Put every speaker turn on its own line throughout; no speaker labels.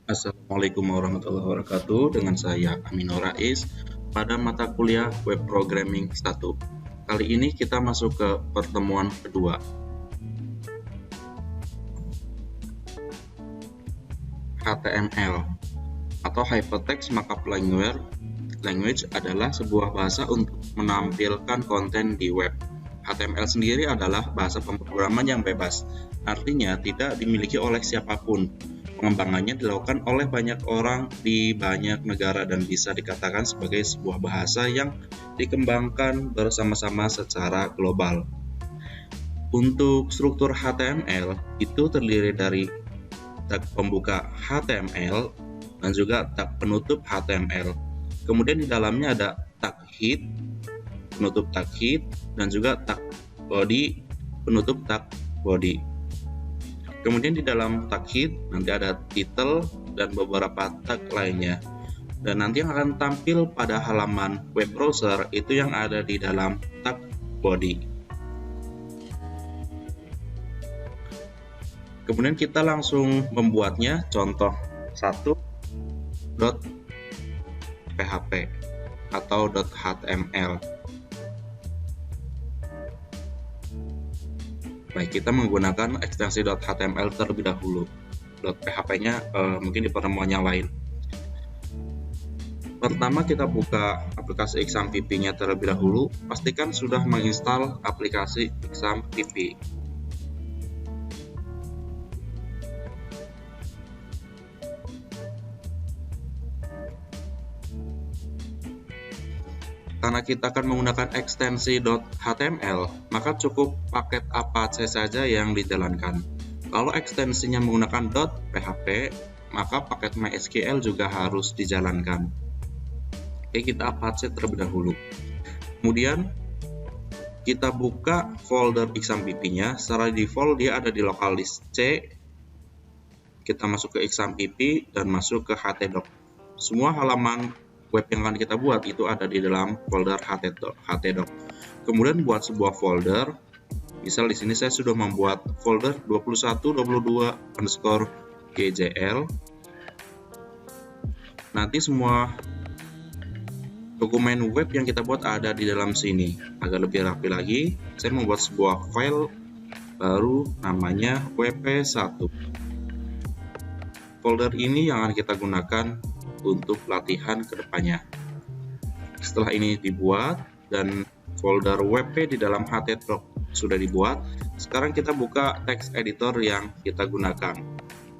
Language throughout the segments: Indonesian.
Assalamualaikum warahmatullahi wabarakatuh. Dengan saya Aminur Rais pada mata kuliah Web Programming 1. Kali ini kita masuk ke pertemuan kedua. HTML atau Hypertext Markup Language adalah sebuah bahasa untuk menampilkan konten di web. HTML sendiri adalah bahasa pemrograman yang bebas, artinya tidak dimiliki oleh siapapun. Pengembangannya dilakukan oleh banyak orang di banyak negara dan bisa dikatakan sebagai sebuah bahasa yang dikembangkan bersama-sama secara global. Untuk struktur HTML itu terdiri dari tag pembuka HTML dan juga tag penutup HTML. Kemudian di dalamnya ada tag head, penutup tag head, dan juga tag body, penutup tag body. Kemudian di dalam tag head nanti ada title dan beberapa tag lainnya. Dan nanti yang akan tampil pada halaman web browser itu yang ada di dalam tag body. Kemudian kita langsung membuatnya. Contoh 1.php atau .html. Baik, kita menggunakan ekstensi .html terlebih dahulu. .php-nya mungkin di pertemuan yang lain. Pertama kita buka aplikasi XAMPP-nya terlebih dahulu. Pastikan sudah menginstal aplikasi XAMPP. Karena kita akan menggunakan ekstensi .html, maka cukup paket Apache saja yang dijalankan. Kalau ekstensinya menggunakan .php, maka paket MySQL juga harus dijalankan. Oke, kita Apache terlebih dahulu. Kemudian kita buka folder XAMPP-nya. Secara default dia ada di local disk C. Kita masuk ke XAMPP dan masuk ke htdoc. Semua halaman web yang akan kita buat itu ada di dalam folder htdoc. Kemudian buat sebuah folder. Misal di sini saya sudah membuat folder 2122_gjl. Nanti semua dokumen web yang kita buat ada di dalam sini. Agar lebih rapi lagi, saya membuat sebuah file baru namanya wp1. Folder ini yang akan kita gunakan untuk latihan kedepannya. Setelah ini dibuat dan folder wp di dalam htdoc sudah dibuat, sekarang kita buka text editor yang kita gunakan.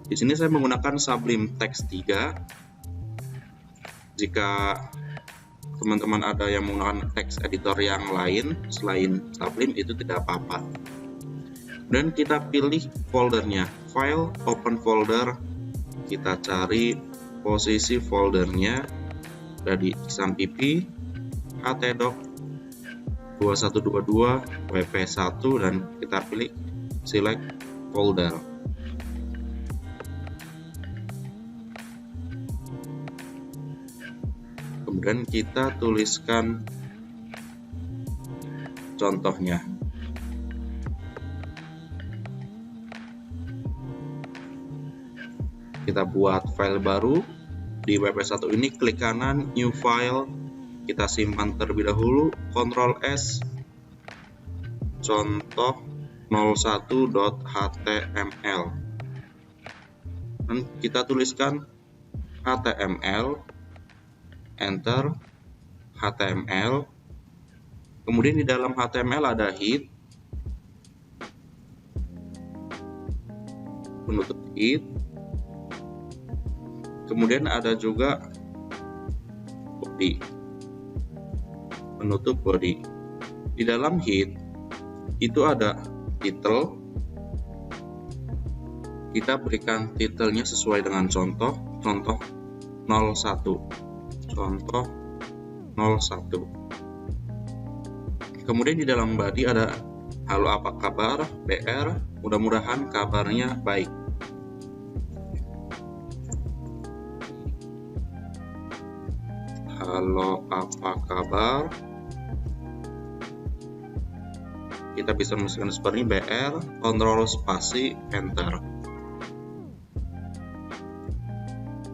Di sini saya menggunakan Sublime Text 3. Jika teman-teman ada yang menggunakan text editor yang lain selain Sublime, itu tidak apa-apa. Dan kita pilih foldernya, file, open folder, kita cari posisi foldernya ada di XAMPP, htdoc 2122 wp1 dan kita pilih select folder. Kemudian kita tuliskan contohnya. Kita buat file baru. Di wp1 ini klik kanan new file, kita simpan terlebih dahulu, Ctrl S, contoh 01.html, dan kita tuliskan html, enter, html. Kemudian di dalam html ada head, penutup head. Kemudian ada juga body, penutup body. Di dalam head itu ada title. Kita berikan titelnya sesuai dengan contoh 01. Contoh 01. Kemudian di dalam body ada halo apa kabar, BR, mudah-mudahan kabarnya baik. Halo apa kabar, kita bisa menuliskan seperti ini, BR, Ctrl spasi, enter.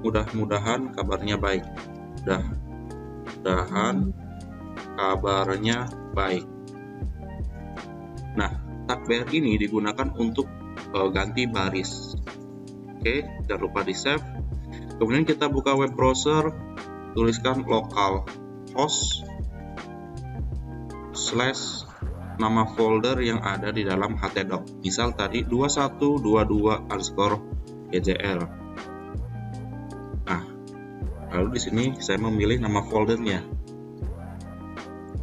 mudah-mudahan kabarnya baik. Mudah-mudahan kabarnya baik. Nah, tag BR ini digunakan untuk ganti baris. Oke, jangan lupa di save. Kemudian kita buka web browser, tuliskan localhost / nama folder yang ada di dalam htdoc. Misal tadi 2122_gzl. Nah, lalu di sini saya memilih nama foldernya.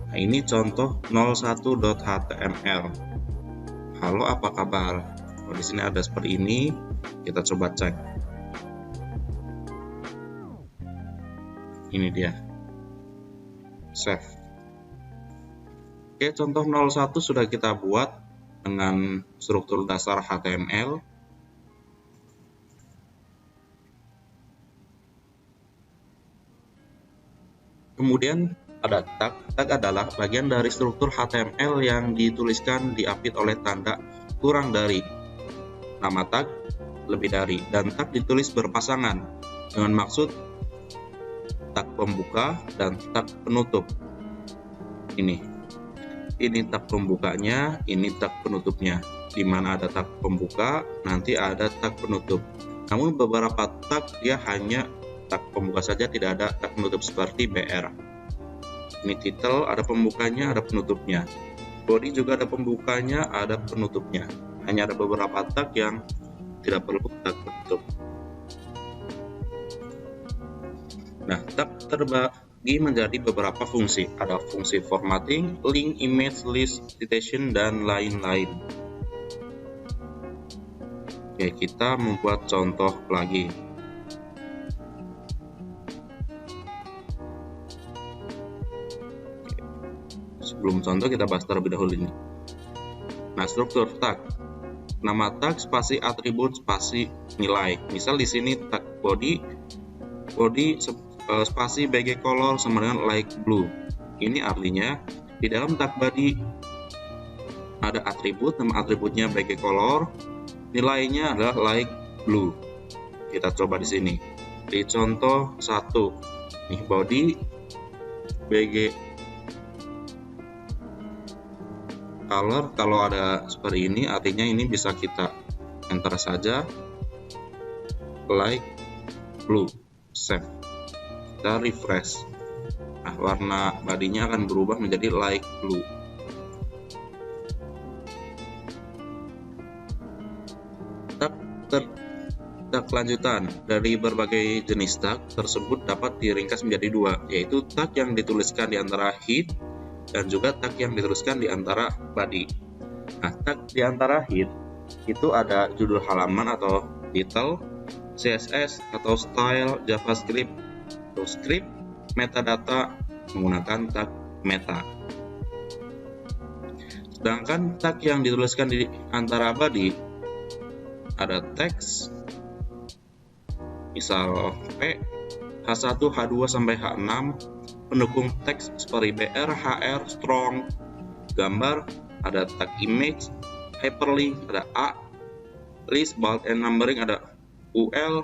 Nah, ini contoh 01.html. Halo, apa kabar? Di sini ada seperti ini. Kita coba cek. Ini dia. Save. Oke, contoh 01 sudah kita buat dengan struktur dasar HTML. Kemudian ada tag. Tag adalah bagian dari struktur HTML yang dituliskan diapit oleh tanda kurang dari. Nama tag lebih dari, dan tag ditulis berpasangan dengan maksud tag pembuka dan tag penutup. Ini tag pembukanya, ini tag penutupnya. Di mana ada tag pembuka, nanti ada tag penutup. Namun beberapa tag dia hanya tag pembuka saja, tidak ada tag penutup seperti BR. Ini title, ada pembukanya, ada penutupnya. Body juga ada pembukanya, ada penutupnya. Hanya ada beberapa tag yang tidak perlu tag penutup. Nah, tag terbagi menjadi beberapa fungsi. Ada fungsi formatting, link, image, list, citation, dan lain-lain. Oke, kita membuat contoh lagi. Sebelum contoh, kita bahas terlebih dahulu ini. Nah, struktur tag. Nama tag, spasi atribut, spasi nilai. Misal di sini tag body spasi bg color sama dengan light blue. Ini artinya di dalam tag body ada atribut, nama atributnya bg color, nilainya adalah light blue. Kita coba di sini. Di contoh 1. Nih, body bg color, kalau ada seperti ini artinya ini bisa kita enter saja light blue. Save. Kita refresh. Nah, warna badinya akan berubah menjadi light blue. Tag lanjutan dari berbagai jenis tag tersebut dapat diringkas menjadi dua, yaitu tag yang dituliskan di antara head dan juga tag yang dituliskan di antara body. Nah, tag di antara head itu ada judul halaman atau title, CSS atau style, JavaScript, script, metadata menggunakan tag meta. Sedangkan tag yang dituliskan di antara body ada teks, misal P, H1, H2 sampai H6, pendukung teks seperti BR, HR, strong, gambar, ada tag image, hyperlink, ada A, list, bold and numbering, ada UL,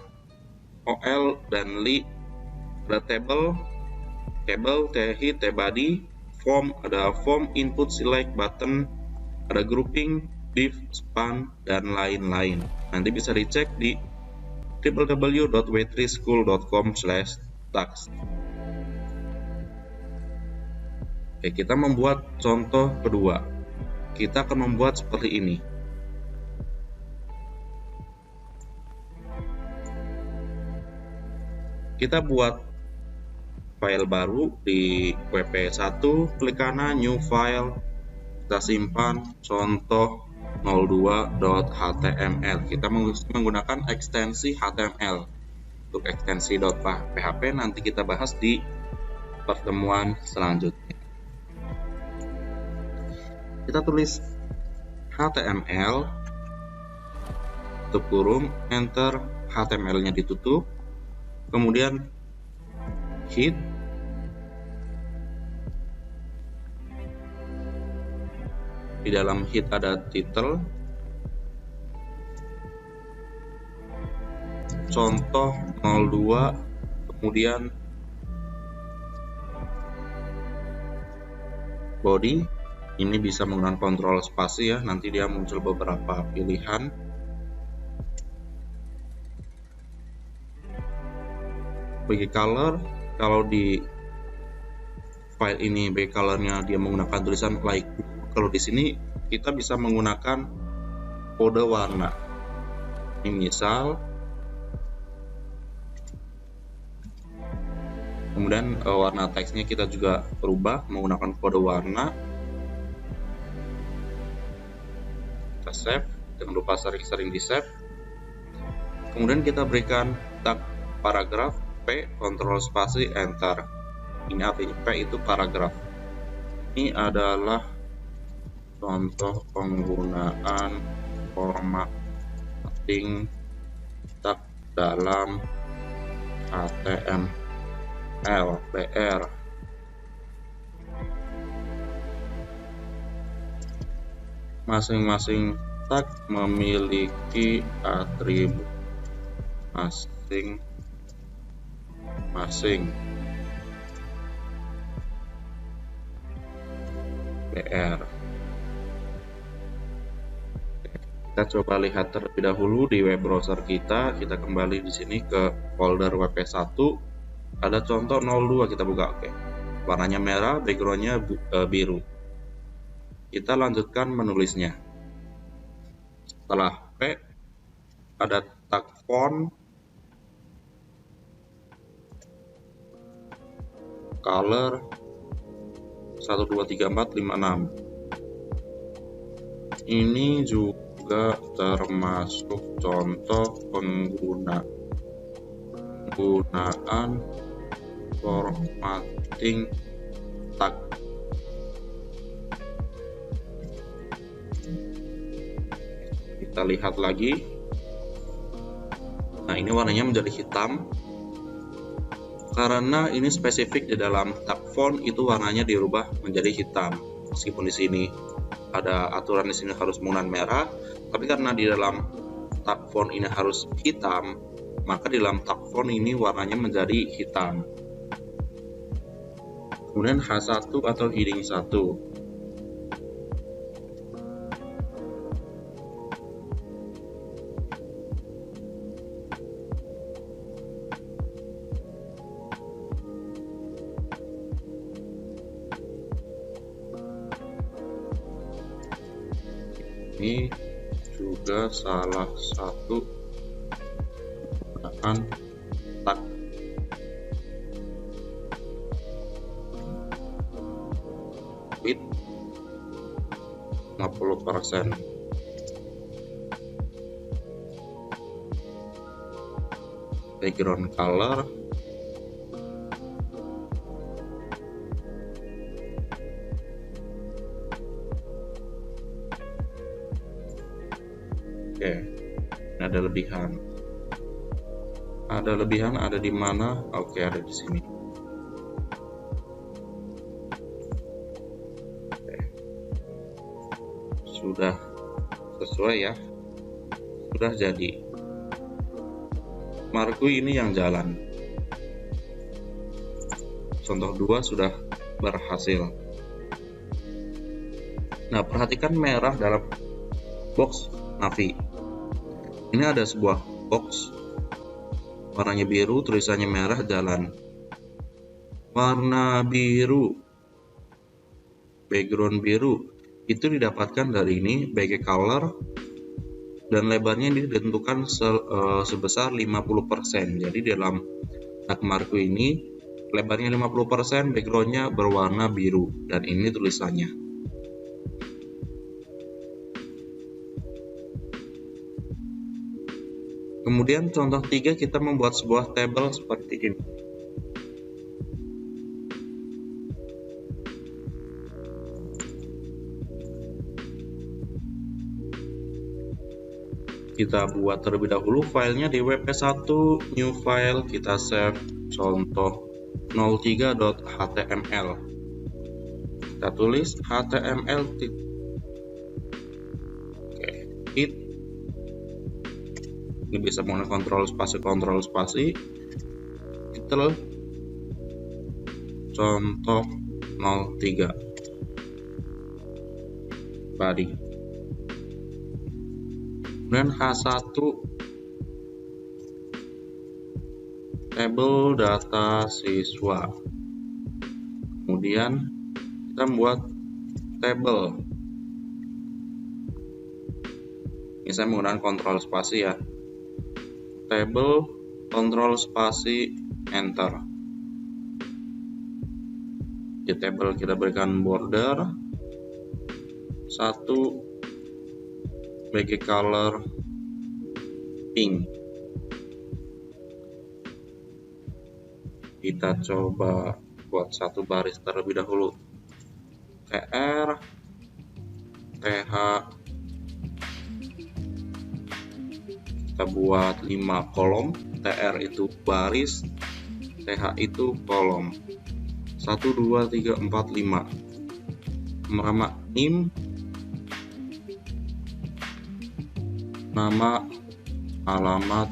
OL, dan li, ada table, THEAD, TBody, form, ada form, input, select, button, ada grouping, div, span, dan lain-lain. Nanti bisa dicek di www.w3school.com/tags. Oke, kita membuat contoh kedua. Kita akan membuat seperti ini. Kita buat file baru di wp1, klik kanan new file, kita simpan contoh 02.html. Kita menggunakan ekstensi HTML. Untuk ekstensi .php nanti kita bahas di pertemuan selanjutnya. Kita tulis HTML, tutup kurung, enter, HTML-nya ditutup, kemudian head, di dalam head ada title, contoh 02, kemudian body. Ini bisa menggunakan kontrol spasi ya, nanti dia muncul beberapa pilihan. Bagi color, kalau di file ini bagi colornya dia menggunakan tulisan like. Kalau di sini kita bisa menggunakan kode warna. Ini misal, kemudian warna teksnya kita juga berubah menggunakan kode warna. Kita save, jangan lupa sering-sering di save. Kemudian kita berikan tag paragraf, P, kontrol spasi, enter. Ini artinya P itu paragraf. Ini adalah contoh penggunaan formatting tag dalam HTML BR. Masing-masing tag memiliki atribut masing-masing BR. Kita coba lihat terlebih dahulu di web browser kita. Kita kembali di sini ke folder WP1. Ada contoh 02, kita buka. Oke. Warnanya merah, backgroundnya biru. Kita lanjutkan menulisnya. Setelah P, ada tag font, color 1, 2, 3, 4, 5, 6. Ini juga termasuk contoh penggunaan formatting tag. Kita lihat lagi. Nah, ini warnanya menjadi hitam karena ini spesifik di dalam tag font itu warnanya dirubah menjadi hitam. Meskipun di sini ada aturan di sini harus menggunakan merah, tapi karena di dalam tag font ini harus hitam, maka di dalam tag font ini warnanya menjadi hitam. Kemudian H1 atau heading 1. Ini juga salah satu penggunaan tag. Width 50%. Background color ini ada lebihan. Ada di mana? Oke, ada di sini. Oke. Sudah sesuai ya. Sudah jadi. Marku ini yang jalan. Contoh 2 sudah berhasil. Nah, perhatikan merah dalam box Navi. Ini ada sebuah box warnanya biru, tulisannya merah, jalan. Warna biru, background biru itu didapatkan dari ini bagai color, dan lebarnya ini ditentukan sebesar 50%. Jadi dalam tag marku ini lebarnya 50%, backgroundnya berwarna biru, dan ini tulisannya. Kemudian contoh 3, kita membuat sebuah tabel seperti ini. Kita buat terlebih dahulu filenya di WP1, new file, kita save contoh 03.html. Kita tulis html. Oke, hit Ini bisa menggunakan kontrol spasi titel contoh 03 body. Kemudian H1 tabel data siswa. Kemudian kita membuat tabel. Ini saya menggunakan kontrol spasi ya. Tabel kontrol spasi enter. Di tabel kita berikan border 1 bg color pink. Kita coba buat satu baris terlebih dahulu. TR TH kita buat 5 kolom. TR itu baris, TH itu kolom. 1 2 3 4 5. Nama NIM, nama, alamat,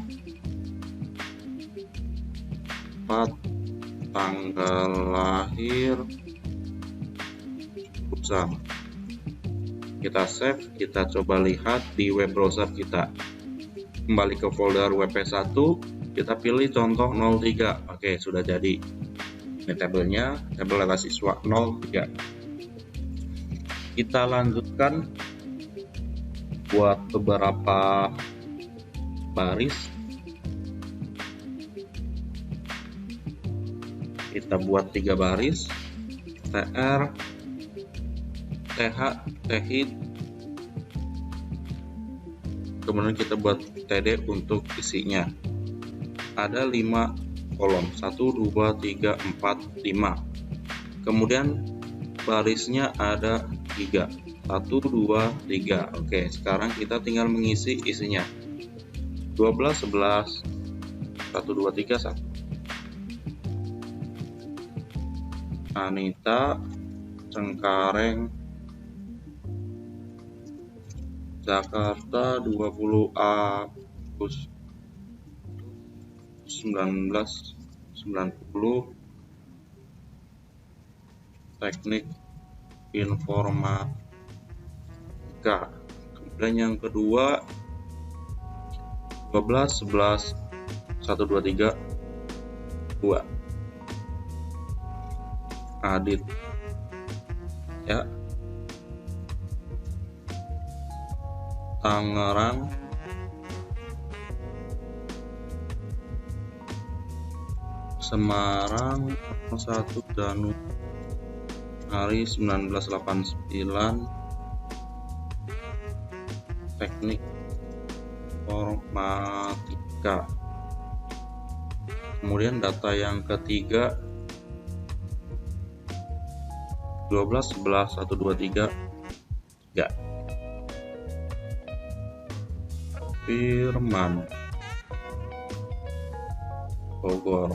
tanggal lahir, jurusan. Kita save, kita coba lihat di web browser kita. Kembali ke folder WP1, kita pilih contoh 03. Oke, sudah jadi. Ini tabelnya, tabel data siswa 03. Kita lanjutkan buat beberapa baris. Kita buat 3 baris. TR, TH, THID. Kemudian kita buat TD untuk isinya. Ada 5 kolom. 1 2 3 4 5. Kemudian barisnya ada 3. 1 2 3. Oke, sekarang kita tinggal mengisi isinya. 12 11 1 2 3 1. Anita Cengkareng Jakarta 20 Agustus 1990. Teknik informatika. Kemudian yang kedua 12 11 1 2 3 2. Adit ya, Tangerang Semarang 1 Januari 1989. Teknik informatika. Kemudian data yang ketiga 12 11 1 2 3 3. Firman Bogor.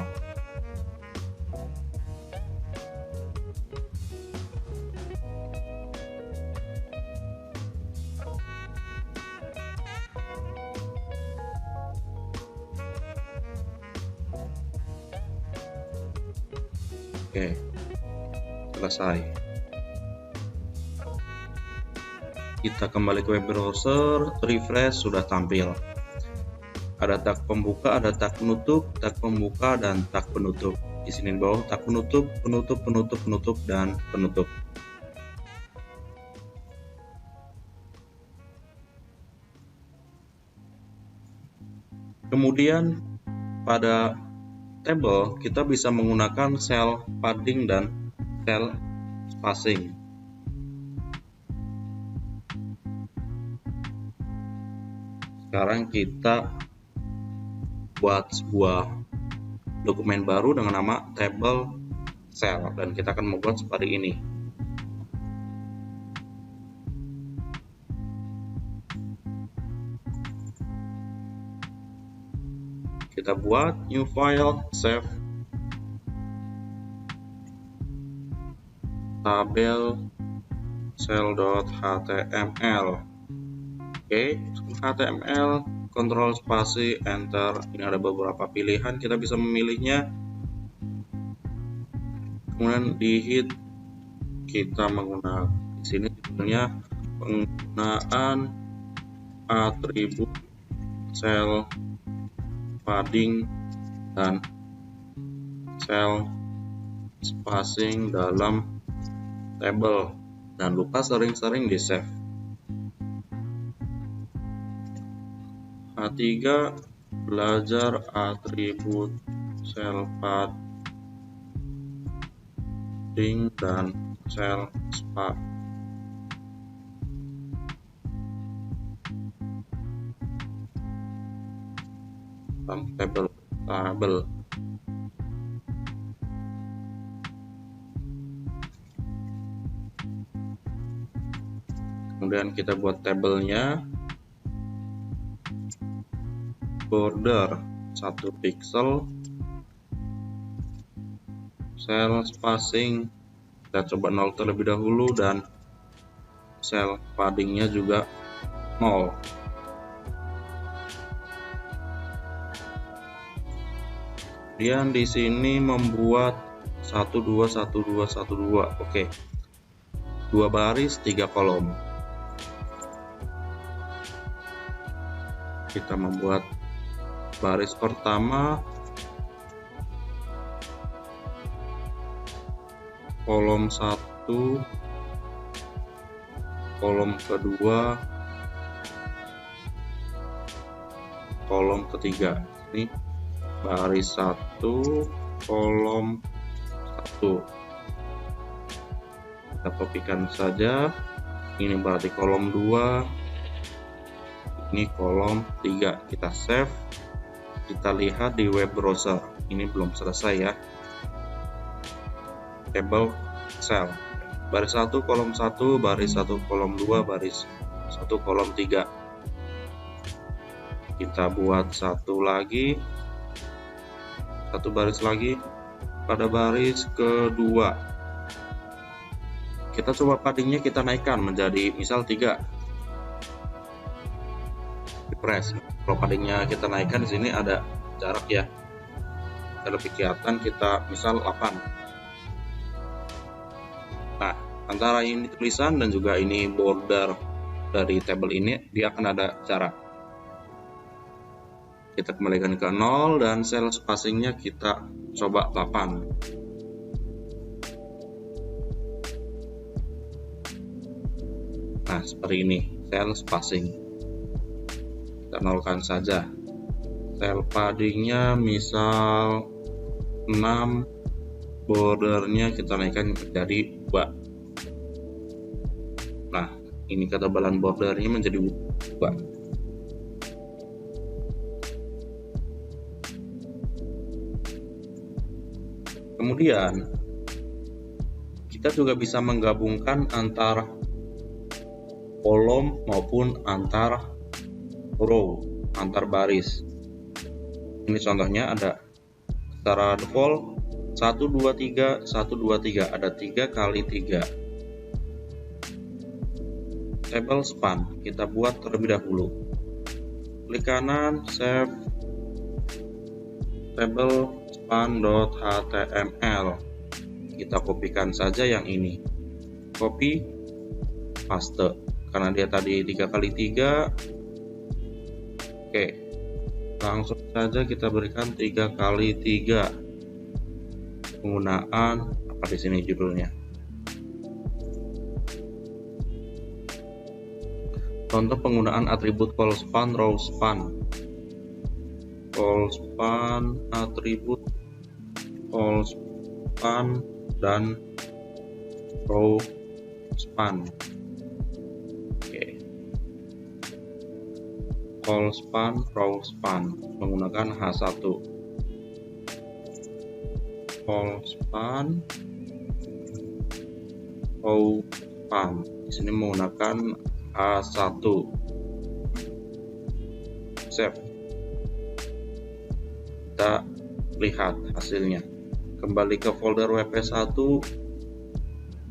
Oke, selesai. Kita kembali ke web browser, refresh, sudah tampil. Ada tag pembuka, ada tag penutup, tag pembuka, dan tag penutup. Di sini di bawah tag penutup, penutup, penutup, penutup, dan penutup. Kemudian pada table kita bisa menggunakan cell padding dan cell spacing. Sekarang kita buat sebuah dokumen baru dengan nama table cell dan kita akan membuat seperti ini. Kita buat new file, save, tabel cell.html. Oke, HTML, Kontrol spasi, enter. Ini ada beberapa pilihan, kita bisa memilihnya. Kemudian di hit kita menggunakan di sini judulnya penggunaan atribut sel padding dan sel spacing dalam tabel. Dan lupa sering-sering di save. A3 belajar atribut sel padding dan sel spacing tabel. Kemudian kita buat tabelnya, border 1 pixel, sel spacing kita coba 0 terlebih dahulu, dan sel paddingnya juga 0. Kemudian di sini membuat 121212. Oke. 2 baris 3 kolom. Kita membuat baris pertama, kolom 1, kolom kedua, kolom ketiga. Ini baris 1, kolom 1. Kita kopikan saja. Ini berarti kolom 2. Ini kolom 3. Kita save. Kita lihat di web browser. Ini belum selesai ya. Table cell. Baris 1 kolom 1, baris 1 kolom 2, baris 1 kolom 3. Kita buat satu lagi. Satu baris lagi. Pada baris kedua, kita coba paddingnya kita naikkan menjadi misal 3. Press. Kalau paddingnya kita naikkan, di sini ada jarak ya, lebih kelihatan. Kita misal 8. Nah, antara ini tulisan dan juga ini border dari tabel ini, dia akan ada jarak. Kita kembalikan ke 0 dan sel spacingnya kita coba 8. Nah, seperti ini sel spacing. Kita nolkan saja. Sel paddingnya misal 6, bordernya kita naikkan menjadi 2. Nah, ini ketebalan bordernya menjadi 2. Kemudian kita juga bisa menggabungkan antara kolom maupun antar row, antar baris. Ini contohnya ada secara default 1 2 3 1 2 3, ada 3 kali 3. Table span kita buat terlebih dahulu. Klik kanan, save table span.html. Kita kopikan saja yang ini. Copy, paste. Karena dia tadi 3 kali 3. Oke, langsung saja kita berikan 3 kali 3. Penggunaan apa di sini judulnya? Contoh penggunaan atribut call span, row span. Call span, atribut call span dan row span. Call span, row span menggunakan H1. Call span, row span di sini menggunakan H1. Save. Kita lihat hasilnya. Kembali ke folder WP1,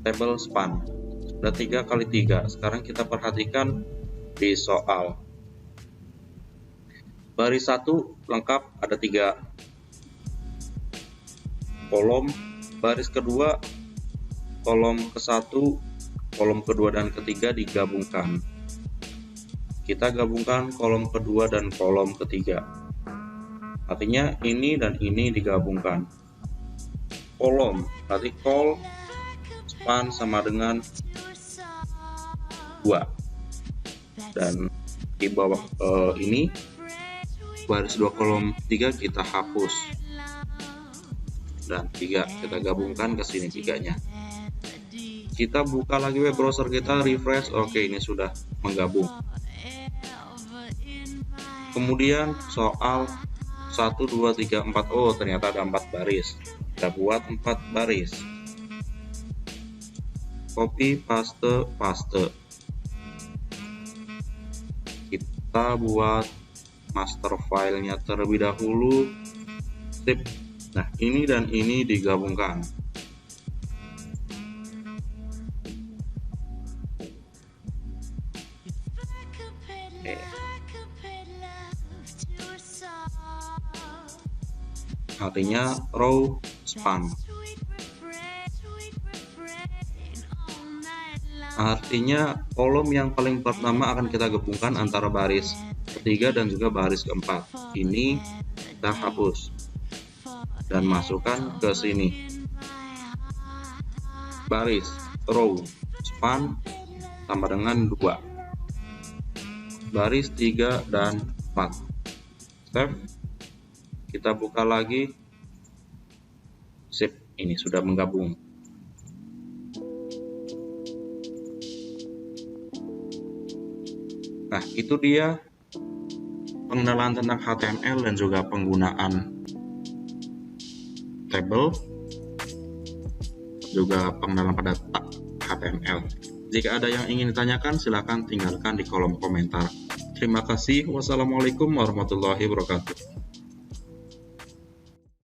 table span. Sudah 3 kali 3. Sekarang kita perhatikan di soal. Baris 1 lengkap ada 3 kolom. Baris kedua, kolom ke-1, kolom kedua dan ketiga digabungkan. Kita gabungkan kolom kedua dan kolom ketiga. Artinya ini dan ini digabungkan. Kolom berarti col span sama dengan 2. Dan di bawah ini baris 2 kolom 3 kita hapus. Dan 3 kita gabungkan ke sini 3-nya. Kita buka lagi web browser kita, refresh. Oke, ini sudah menggabung. Kemudian soal 1 2 3 4. Oh, ternyata ada 4 baris. Kita buat 4 baris. Copy, paste. Kita buat master filenya terlebih dahulu. Sip. Nah, ini dan ini digabungkan. Oke. Artinya row span. Artinya kolom yang paling pertama akan kita gabungkan antara baris ketiga dan juga baris keempat. Ini kita hapus dan masukkan ke sini. Baris row span sama dengan 2. Baris 3 dan 4. Save. Kita buka lagi. Sip, ini sudah menggabung. Nah, itu dia pengenalan tentang HTML dan juga penggunaan tabel, juga pengenalan pada tag HTML. Jika ada yang ingin ditanyakan, silakan tinggalkan di kolom komentar. Terima kasih. Wassalamualaikum warahmatullahi wabarakatuh.